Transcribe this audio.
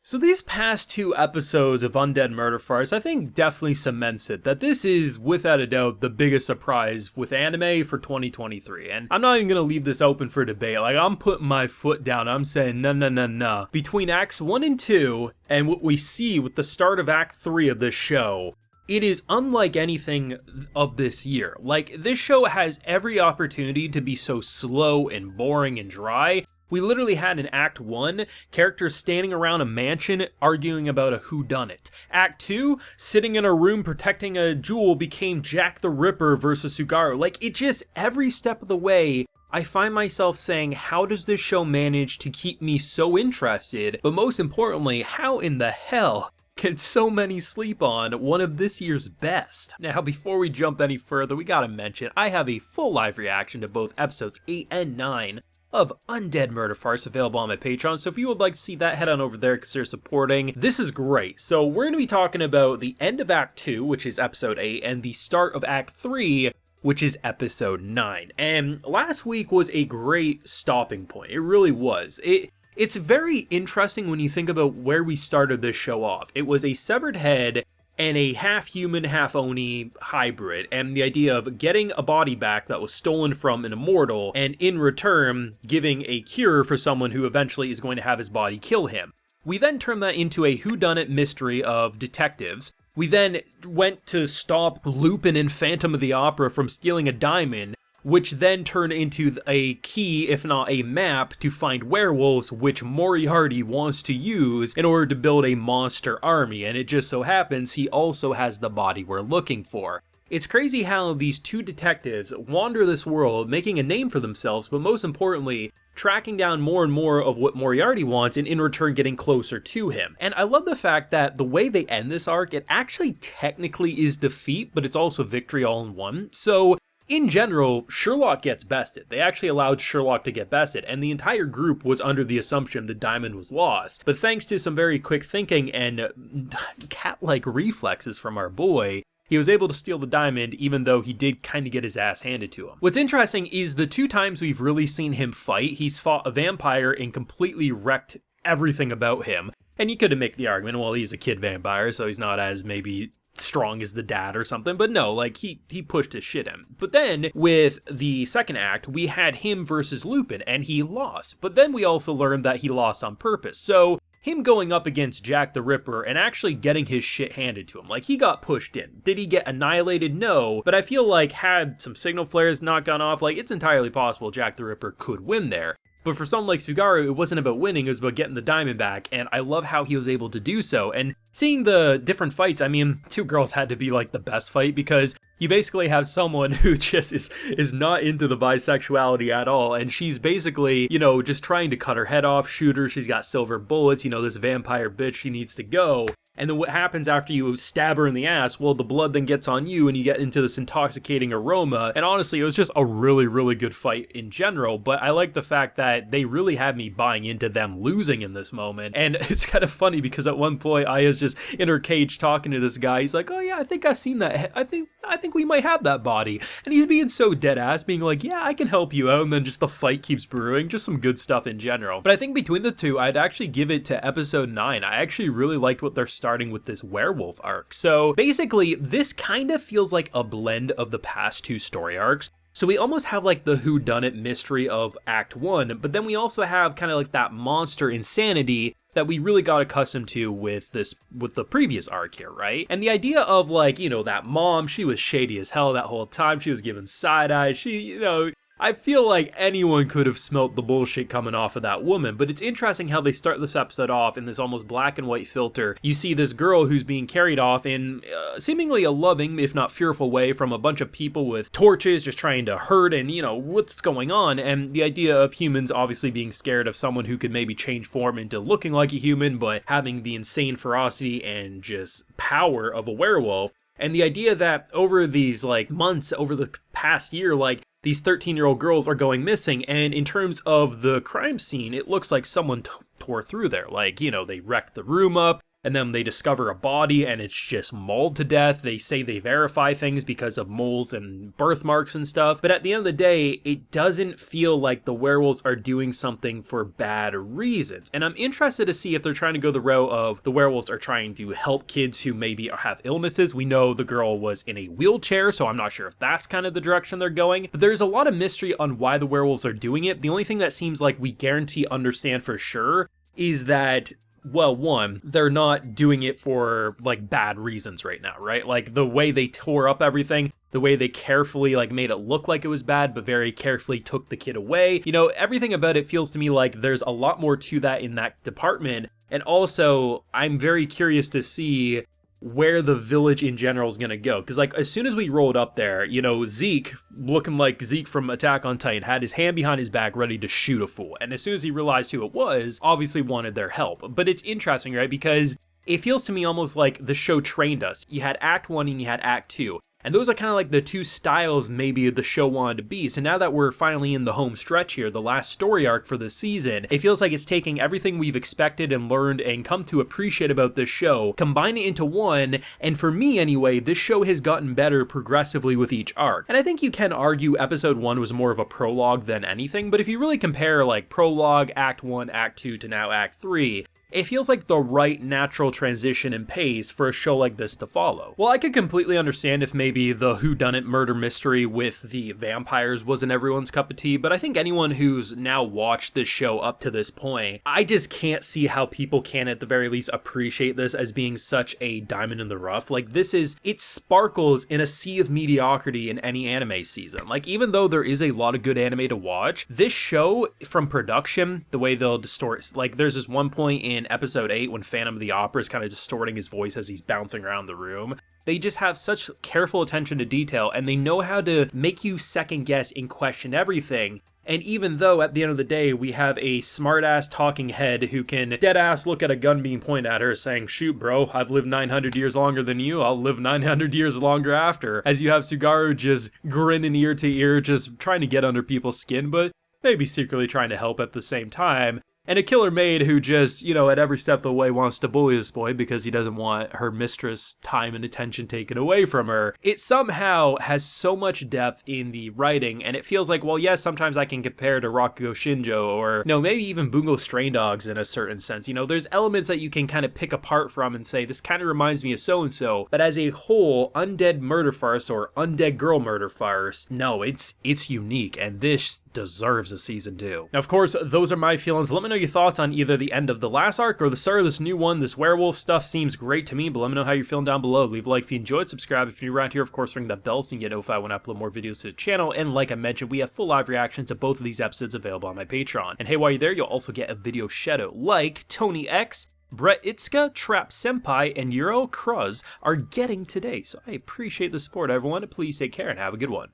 So these past two episodes of Undead Murder Farce, I think definitely cements it that this is, without a doubt, the biggest surprise with anime for 2023. And I'm not even going to leave this open for debate. Like, I'm putting my foot down. I'm saying, no. Between Acts 1 and 2, and what we see with the start of Act 3 of this show, it is unlike anything of this year. Like, this show has every opportunity to be so slow and boring and dry. We literally had in Act 1, characters standing around a mansion arguing about a whodunit. Act 2, sitting in a room protecting a jewel became Jack the Ripper versus Sugaru. Like, it just, every step of the way, I find myself saying, how does this show manage to keep me so interested? But most importantly, how in the hell can so many sleep on one of this year's best? Now, before we jump any further, we gotta mention, I have a full live reaction to both episodes 8 and 9 of Undead Murder Farce available on my Patreon, so if you would like to see that, head on over there because they're supporting. This is great. So we're going to be talking about the end of Act 2, which is episode 8, and the start of Act 3, which is episode 9. And last week was a great stopping point. It really was. It's very interesting when you think about where we started this show off. It was a severed head and a half-human, half-Oni hybrid, and the idea of getting a body back that was stolen from an immortal, and in return, giving a cure for someone who eventually is going to have his body kill him. We then turned that into a whodunit mystery of detectives. We then went to stop Lupin and Phantom of the Opera from stealing a diamond, which then turned into a key, if not a map, to find werewolves, which Moriarty wants to use in order to build a monster army, and it just so happens he also has the body we're looking for. It's crazy how these two detectives wander this world, making a name for themselves, but most importantly, tracking down more and more of what Moriarty wants and in return getting closer to him. And I love the fact that the way they end this arc, it actually technically is defeat, but it's also victory all in one. So in general, Sherlock gets bested. They actually allowed Sherlock to get bested, and the entire group was under the assumption the diamond was lost. But thanks to some very quick thinking and cat-like reflexes from our boy, he was able to steal the diamond even though he did kind of get his ass handed to him. What's interesting is the two times we've really seen him fight, he's fought a vampire and completely wrecked everything about him. And you could make the argument, well, he's a kid vampire, so he's not as maybe strong as the dad or something, but no, like he pushed his shit in. But then with the second act, we had him versus Lupin and he lost, but then we also learned that he lost on purpose. So him going up against Jack the Ripper and actually getting his shit handed to him, like he got pushed in. Did he get annihilated? No, but I feel like had some signal flares not gone off, like it's entirely possible Jack the Ripper could win there. But for someone like Sugaru, it wasn't about winning, it was about getting the diamond back, and I love how he was able to do so. And seeing the different fights, I mean, Two Girls had to be like the best fight, because you basically have someone who just is not into the bisexuality at all, and she's basically, you know, just trying to cut her head off, shoot her, she's got silver bullets, you know, this vampire bitch, she needs to go. And then what happens after you stab her in the ass? Well, the blood then gets on you and you get into this intoxicating aroma. And honestly, it was just a really, really good fight in general. But I like the fact that they really had me buying into them losing in this moment. And it's kind of funny because at one point, Aya's just in her cage talking to this guy. He's like, oh yeah, I think I've seen that. I think we might have that body. And he's being so dead ass, being like, yeah, I can help you out. And then just the fight keeps brewing. Just some good stuff in general. But I think between the two, I'd actually give it to episode 9. I actually really liked what they're starting with this werewolf arc. So basically, this kind of feels like a blend of the past two story arcs. So we almost have like the whodunit mystery of Act 1, but then we also have kind of like that monster insanity that we really got accustomed to with the previous arc here, right? And the idea of like, you know, that mom, she was shady as hell that whole time. She was giving side eye. She, you know, I feel like anyone could have smelt the bullshit coming off of that woman, but it's interesting how they start this episode off in this almost black and white filter. You see this girl who's being carried off in seemingly a loving, if not fearful way from a bunch of people with torches just trying to hurt and, you know, what's going on? And the idea of humans obviously being scared of someone who could maybe change form into looking like a human, but having the insane ferocity and just power of a werewolf. And the idea that over these like months, over the past year, like these 13-year-old girls are going missing, and in terms of the crime scene, it looks like someone tore through there. Like, you know, they wrecked the room up, and then they discover a body and it's just mauled to death. They say they verify things because of moles and birthmarks and stuff, but at the end of the day, it doesn't feel like the werewolves are doing something for bad reasons. And I'm interested to see if they're trying to go the route of the werewolves are trying to help kids who maybe have illnesses. We know the girl was in a wheelchair, so I'm not sure if that's kind of the direction they're going, but there's a lot of mystery on why the werewolves are doing it. The only thing that seems like we guarantee understand for sure is that, well, one, they're not doing it for like bad reasons right now, right? Like the way they tore up everything, the way they carefully like made it look like it was bad, but very carefully took the kid away. You know, everything about it feels to me like there's a lot more to that in that department. And also, I'm very curious to see where the village in general is going to go. Because like as soon as we rolled up there, you know, Zeke, looking like Zeke from Attack on Titan, had his hand behind his back ready to shoot a fool. And as soon as he realized who it was, obviously wanted their help. But it's interesting, right? Because it feels to me almost like the show trained us. You had Act 1 and you had Act 2. And those are kind of like the two styles maybe the show wanted to be. So now that we're finally in the home stretch here, the last story arc for this season, it feels like it's taking everything we've expected and learned and come to appreciate about this show, combining it into one, and for me anyway, this show has gotten better progressively with each arc. And I think you can argue episode 1 was more of a prologue than anything, but if you really compare like prologue, Act 1, Act 2 to now Act 3, it feels like the right natural transition and pace for a show like this to follow. Well, I could completely understand if maybe the whodunit murder mystery with the vampires wasn't everyone's cup of tea, but I think anyone who's now watched this show up to this point, I just can't see how people can at the very least appreciate this as being such a diamond in the rough. Like this is, it sparkles in a sea of mediocrity in any anime season. Like even though there is a lot of good anime to watch, this show from production, the way they'll distort, like there's this one point in episode 8 when Phantom of the Opera is kind of distorting his voice as he's bouncing around the room. They just have such careful attention to detail, and they know how to make you second guess and question everything. And even though at the end of the day we have a smart-ass talking head who can dead-ass look at a gun being pointed at her saying, shoot bro, I've lived 900 years longer than you, I'll live 900 years longer after, as you have Sugaru just grinning ear to ear, just trying to get under people's skin, but maybe secretly trying to help at the same time. And a killer maid who just, you know, at every step of the way wants to bully this boy because he doesn't want her mistress' time and attention taken away from her. It somehow has so much depth in the writing, and it feels like, well, yes, sometimes I can compare to Rakugo Shinjo or, you know, maybe even Bungo Stray Dogs in a certain sense. You know, there's elements that you can kind of pick apart from and say, this kind of reminds me of so-and-so, but as a whole, Undead Murder Farce or Undead Girl Murder Farce, no, it's unique, and this deserves a season 2. Now, of course, those are my feelings. Let me know your thoughts on either the end of the last arc or the start of this new one. This werewolf stuff seems great to me, but let me know how you're feeling down below. Leave a like if you enjoyed, subscribe if you're new around here, of course ring that bell so you can get notified when I upload more videos to the channel, and like I mentioned, we have full live reactions to both of these episodes available on my Patreon. And hey, while you're there, you'll also get a video shoutout like Tony X, Brett Itzka, Trap Senpai, and Euro Cruz are getting today. So I appreciate the support, everyone. Please take care and have a good one.